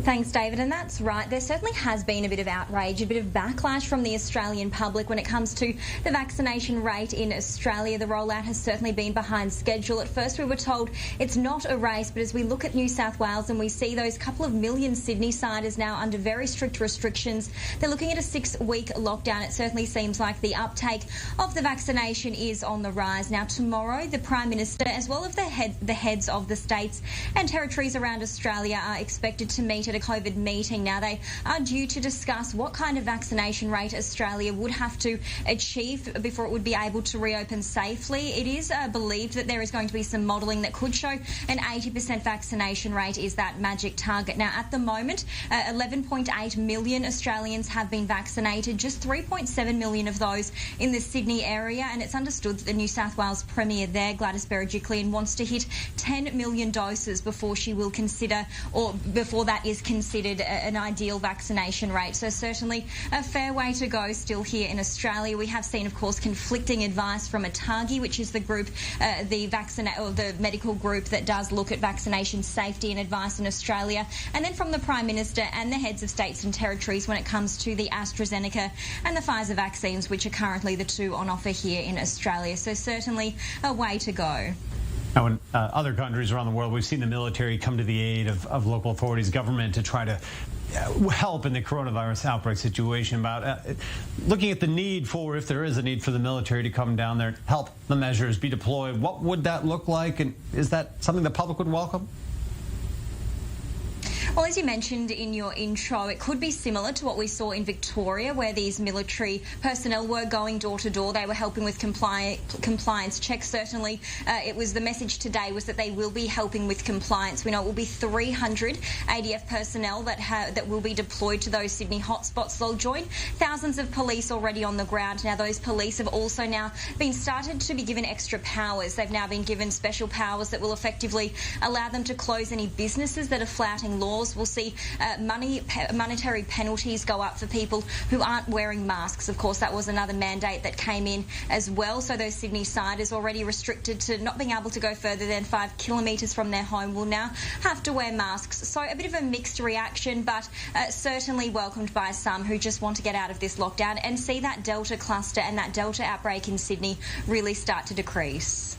Thanks, David, and that's right. There certainly has been a bit of outrage, a bit of backlash from the Australian public when it comes to the vaccination rate in Australia. The rollout has certainly been behind schedule. At first we were told it's not a race, but as we look at New South Wales and we see those couple of million Sydney-siders now under very strict restrictions, they're looking at a 6-week lockdown. It certainly seems like the uptake of the vaccination is on the rise. Now, tomorrow, the Prime Minister, as well as the heads of the states and territories around Australia are expected to meet at a COVID meeting. Now, they are due to discuss what kind of vaccination rate Australia would have to achieve before it would be able to reopen safely. It is believed that there is going to be some modelling that could show an 80% vaccination rate is that magic target. Now, at the moment, 11.8 million Australians have been vaccinated, just 3.7 million of those in the Sydney area, and it's understood that the New South Wales Premier there, Gladys Berejiklian, wants to hit 10 million doses before she will consider, or before that is considered an ideal vaccination rate. So certainly a fair way to go still here in Australia. We have seen, of course, conflicting advice from ATAGI, which is the group, the medical group that does look at vaccination safety and advice in Australia, and then from the Prime Minister and the heads of states and territories when it comes to the AstraZeneca and the Pfizer vaccines, which are currently the two on offer here in Australia. So certainly a way to go. Now, in other countries around the world, we've seen the military come to the aid of local authorities, government, to try to help in the coronavirus outbreak situation. About looking at the need for, if there is a need for the military to come down there, help the measures be deployed. What would that look like, and is that something the public would welcome? Well, as you mentioned in your intro, it could be similar to what we saw in Victoria, where these military personnel were going door to door. They were helping with compliance checks. Certainly, it was the message today was that they will be helping with compliance. We know it will be 300 ADF personnel that will be deployed to those Sydney hotspots. They'll join thousands of police already on the ground. Now, those police have also now been started to be given extra powers. They've now been given special powers that will effectively allow them to close any businesses that are flouting laws. We'll see monetary penalties go up for people who aren't wearing masks. Of course, that was another mandate that came in as well. So those Sydney-siders already restricted to not being able to go further than 5 kilometres from their home will now have to wear masks. So a bit of a mixed reaction, but certainly welcomed by some who just want to get out of this lockdown and see that Delta cluster and that Delta outbreak in Sydney really start to decrease.